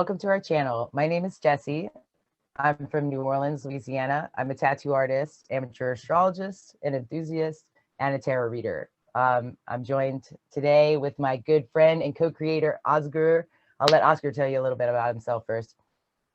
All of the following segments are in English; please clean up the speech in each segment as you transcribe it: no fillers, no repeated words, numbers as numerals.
welcome to our channel. My name is Jessi. I'm from New Orleans, Louisiana. I'm a tattoo artist, amateur astrologist, an enthusiast, and a tarot reader. I'm joined today with my good friend and co-creator, Ozgur. I'll let Ozgur tell you a little bit about himself first.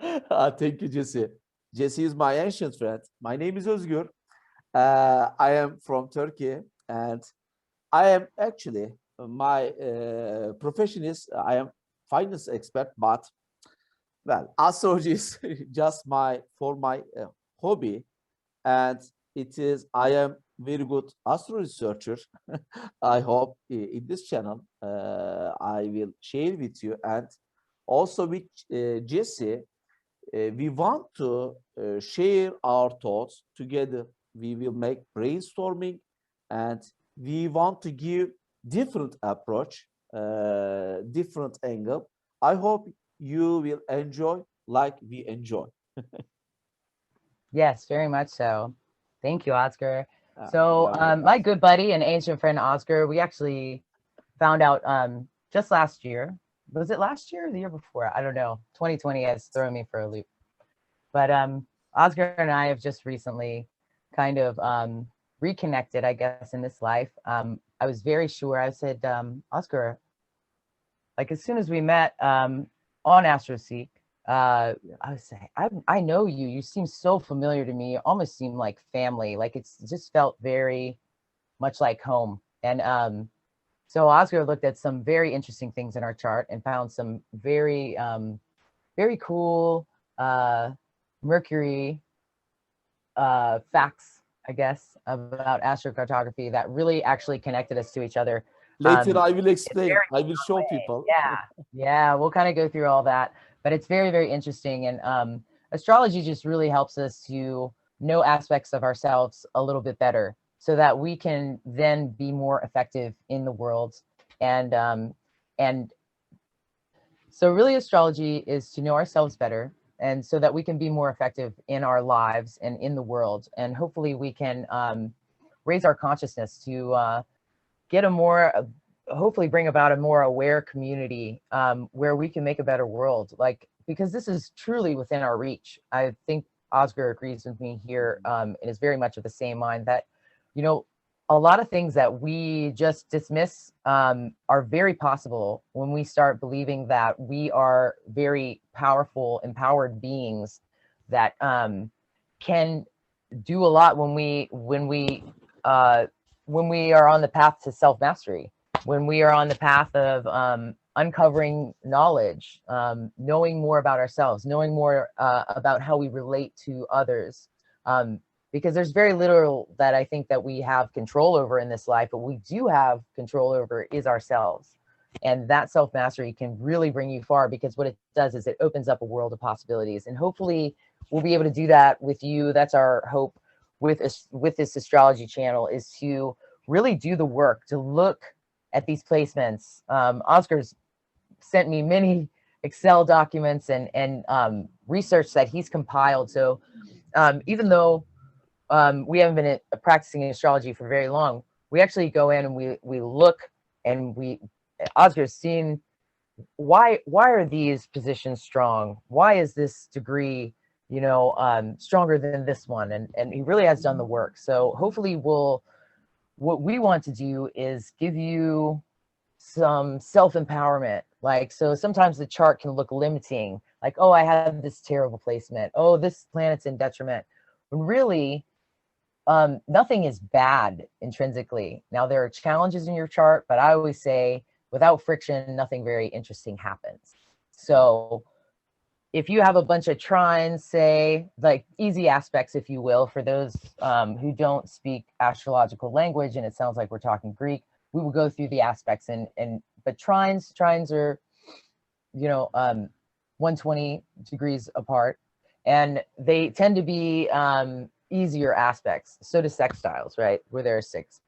Thank you, Jessi. Jessi is my ancient friend. My name is Ozgur. I am from Turkey, and I am actually my profession is I am finance expert, but well, astrology is just my hobby, and it is I am very good astro researcher. I hope in this channel I will share with you, and also with Jessi. We want to share our thoughts together. We will make brainstorming, and we want to give different approach, different angle. I hope you will enjoy like we enjoy. Yes, very much so. Thank you, Ozgur. Uh, So you're welcome. my good buddy and ancient friend, Ozgur, we actually found out just last year. Was it last year or the year before? I don't know. 2020 has thrown me for a loop. But Ozgur and I have just recently kind of reconnected, I guess, in this life. I was very sure. I said, Ozgur, like as soon as we met on AstroSeek, I was saying, I know you. You seem so familiar to me. You almost seem like family. Like it just felt very much like home. And so Ozgur looked at some very interesting things in our chart and found some very, very cool Mercury facts, I guess, about astrocartography that really actually connected us to each other. Later, I will It's explain. very I will show way. people. Yeah, we'll kind of go through all that, but it's very, very interesting. And astrology just really helps us to know aspects of ourselves a little bit better so that we can then be more effective in the world. And so really astrology is to know ourselves better, and so that we can be more effective in our lives and in the world. And hopefully we can raise our consciousness to get a more, hopefully bring about a more aware community where we can make a better world. Like, because this is truly within our reach. I think Ozgur agrees with me here and is very much of the same mind that, you know, a lot of things that we just dismiss are very possible when we start believing that we are very powerful, empowered beings that can do a lot when we are on the path to self-mastery, when we are on the path of uncovering knowledge, knowing more about ourselves, knowing more about how we relate to others. Because there's very little that I think that we have control over in this life, but we do have control over is ourselves. And that self-mastery can really bring you far, because what it does is it opens up a world of possibilities. And hopefully we'll be able to do that with you. That's our hope with this astrology channel, is to really do the work, to look at these placements. Ozgur's sent me many Excel documents and research that he's compiled. So even though we haven't been practicing astrology for very long, we actually go in and we look, and Ozgur's seen why are these positions strong? Why is this degree, you know, stronger than this one? And he really has done the work. So hopefully what we want to do is give you some self-empowerment. Like, so sometimes the chart can look limiting, like, oh, I have this terrible placement, oh, this planet's in detriment, when really nothing is bad intrinsically. Now there are challenges in your chart, but I always say without friction, nothing very interesting happens. So if you have a bunch of trines, say, like easy aspects, if you will, for those who don't speak astrological language, and it sounds like we're talking Greek, we will go through the aspects. But trines are, you know, 120 degrees apart, and they tend to be easier aspects. So do sextiles, right, where there are 6.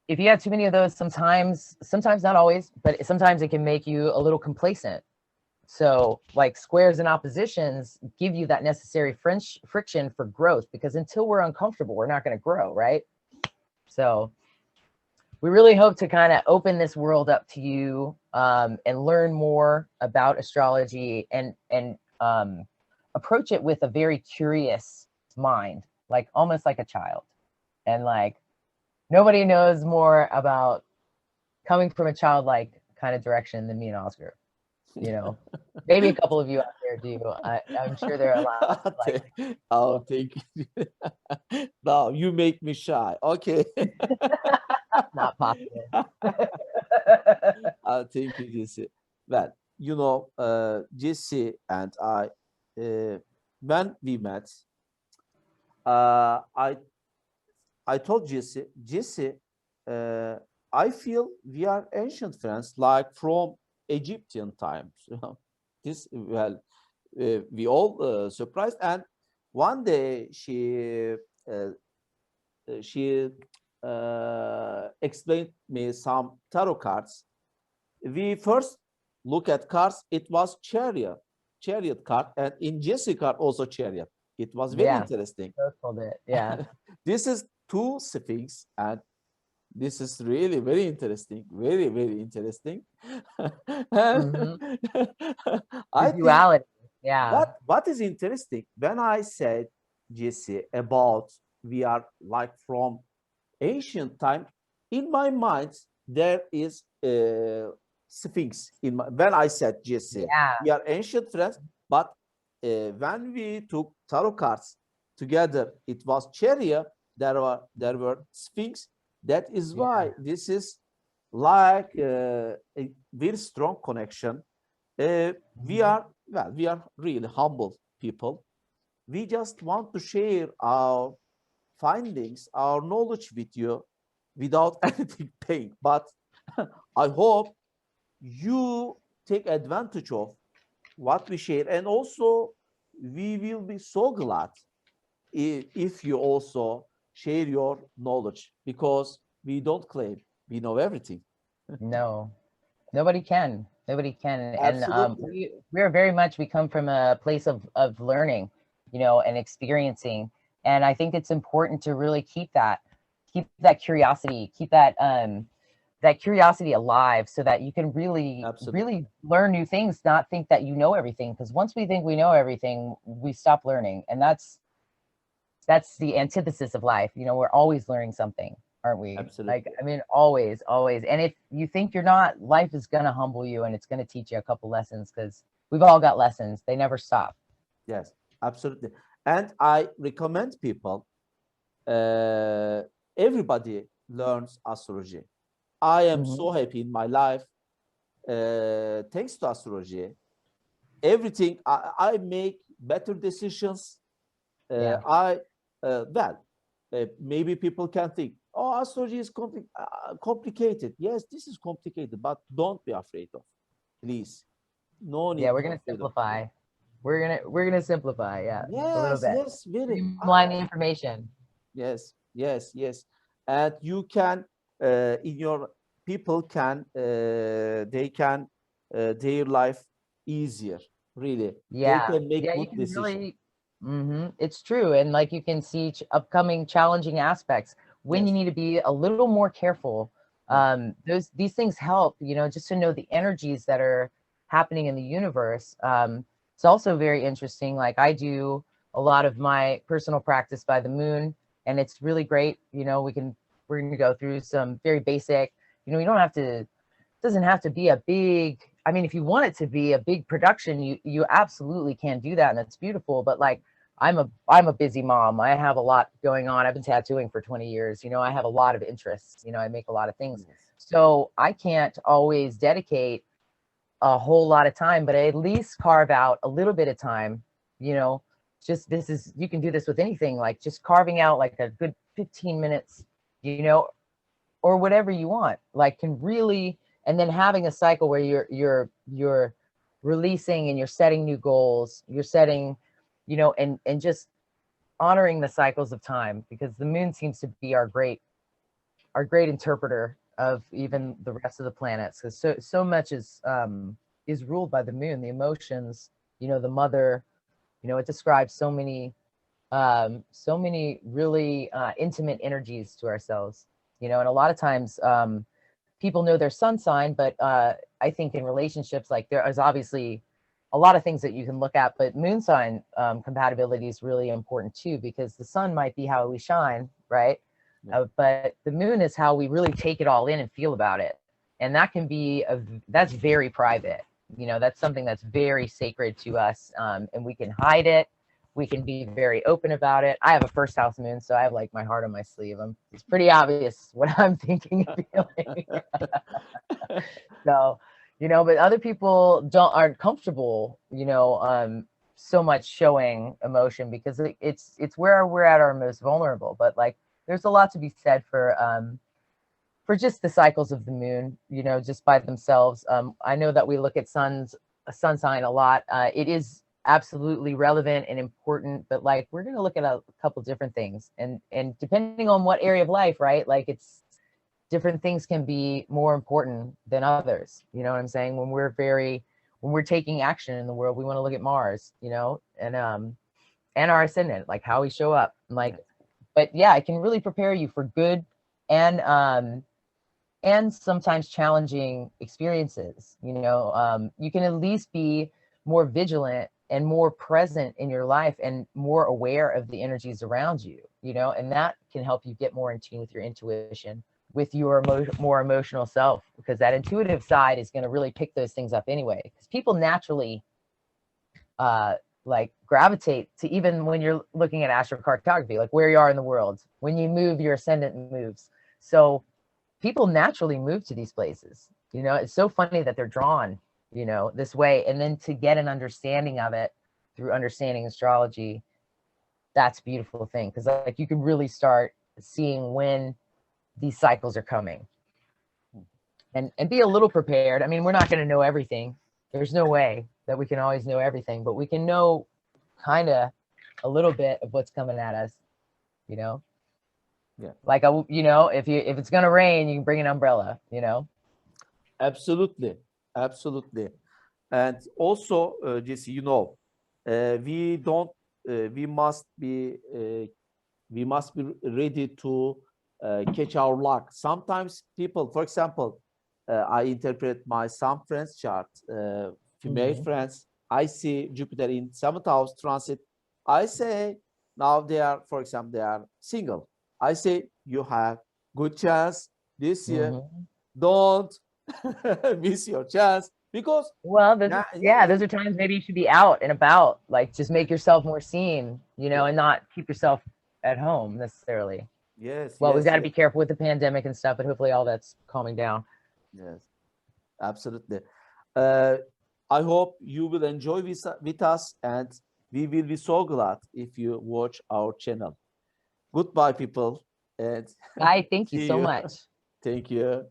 If you have too many of those, sometimes not always, but sometimes it can make you a little complacent. So like squares and oppositions give you that necessary friction for growth, because until we're uncomfortable, we're not going to grow, right? So we really hope to kind of open this world up to you and learn more about astrology and approach it with a very curious mind, like almost like a child. And like nobody knows more about coming from a childlike kind of direction than me and Ozgur. You know, maybe a couple of you out there do. I'm sure there are a lot like Oh, thank you. Now you make me shy. Okay. not possible. Thank you, Jessi. Well, you know, Jessi and I, when we met, I told Jessi, I feel we are ancient friends, like from Egyptian times. This, well, we all surprised. And one day she explained me some tarot cards. We first look at cards. It was chariot card, and in Jessi card also chariot. It was very interesting. Yeah. This is two sphinx, and this is really very interesting, very, very interesting. Mm-hmm. I The duality. Yeah. what is interesting, when I said, Jessi, about we are like from ancient time, in my mind there is a sphinx. When I said, Jessi, we are ancient friends, but when we took tarot cards together, it was chariot. There were sphinx. That is why this is like a very strong connection. We are really humble people. We just want to share our findings, our knowledge with you without anything paying. But I hope you take advantage of what we share, and also we will be so glad if you also share your knowledge, because we don't claim we know everything. No, nobody can. Nobody can. Absolutely. And we're very much, we come from a place of learning, you know, and experiencing. And I think it's important to really keep that curiosity, keep that curiosity alive, so that you can really really learn new things, not think that you know everything. Because once we think we know everything, we stop learning. And that's the antithesis of life. You know, we're always learning something, aren't we? Absolutely. Like, I mean, always. And if you think you're not, life is going to humble you, and it's going to teach you a couple lessons, because we've all got lessons. They never stop. Yes, absolutely. And I recommend people, everybody learns astrology. I am so happy in my life, thanks to astrology. Everything, I make better decisions. Maybe people can think, oh, astrology is complicated. Yes, this is complicated, but don't be afraid of, please. No need. Yeah, we're gonna simplify. We're gonna simplify. Yeah, a little bit. Yes, very. Streamline the information. Yes. And you can, in your people can, they can their life easier. Really. Yeah. They can make Yeah, you good can decisions. really. It's true. And like, you can see upcoming challenging aspects when you need to be a little more careful. These things help, you know, just to know the energies that are happening in the universe. It's also very interesting. Like, I do a lot of my personal practice by the moon, and it's really great. You know, we're going to go through some very basic, you know, you don't have to, it doesn't have to be a big, I mean, if you want it to be a big production, you absolutely can do that, and it's beautiful. But like, I'm a busy mom. I have a lot going on. I've been tattooing for 20 years. You know, I have a lot of interests. You know, I make a lot of things. So I can't always dedicate a whole lot of time, but I at least carve out a little bit of time, you know. Just, you can do this with anything, like just carving out like a good 15 minutes, you know, or whatever you want, like, can really, and then having a cycle where you're releasing, and you're setting new goals, you're setting, you know, and just honoring the cycles of time, because the moon seems to be our great interpreter of even the rest of the planets, because so much is ruled by the moon, the emotions, you know, the mother, you know, it describes so many really intimate energies to ourselves, you know. And a lot of times people know their sun sign, but I think in relationships, like there is obviously a lot of things that you can look at, but moon sign compatibility is really important too, because the sun might be how we shine, right? Yeah. But the moon is how we really take it all in and feel about it. And that can be, that's very private. You know, that's something that's very sacred to us. And we can hide it. We can be very open about it. I have a first house moon, so I have like my heart on my sleeve. It's pretty obvious what I'm thinking and feeling. So, you know, but other people aren't comfortable, you know, so much showing emotion, because it's where we're at our most vulnerable. But like, there's a lot to be said for just the cycles of the moon, you know, just by themselves. I know that we look at sun sign a lot. It is absolutely relevant and important, but like, we're going to look at a couple different things, and depending on what area of life, right? Like, it's different things can be more important than others. You know what I'm saying? When we're taking action in the world, we want to look at Mars, you know, and our ascendant, like how we show up. Like, but yeah, it can really prepare you for good and sometimes challenging experiences. You know, you can at least be more vigilant and more present in your life and more aware of the energies around you, you know, and that can help you get more in tune with your intuition, with your more emotional self, because that intuitive side is going to really pick those things up anyway. Because people naturally like gravitate to, even when you're looking at astrocartography, like where you are in the world, when you move, your ascendant moves. So people naturally move to these places. You know, it's so funny that they're drawn, you know, this way. And then to get an understanding of it through understanding astrology, that's a beautiful thing, because like you can really start seeing when these cycles are coming and be a little prepared. I mean, we're not going to know everything. There's no way that we can always know everything, but we can know kind of a little bit of what's coming at us, you know? Yeah. Like, you know, if it's going to rain, you can bring an umbrella, you know? Absolutely. Absolutely. And also, Jessi, you know, we don't, we must be ready to catch our luck. Sometimes people, for example, I interpret my some friends chart, female friends. I see Jupiter in 7th house transit. I say now they are, for example, they are single. I say you have good chance this year. Don't miss your chance, because well, those are times maybe you should be out and about, like just make yourself more seen, you know, and not keep yourself at home necessarily. Yes. Well, we've got to be careful with the pandemic and stuff, but hopefully all that's calming down. Yes, absolutely. I hope you will enjoy with us, and we will be so glad if you watch our channel. Goodbye, people, and Bye. Thank you see so you. much. Thank you.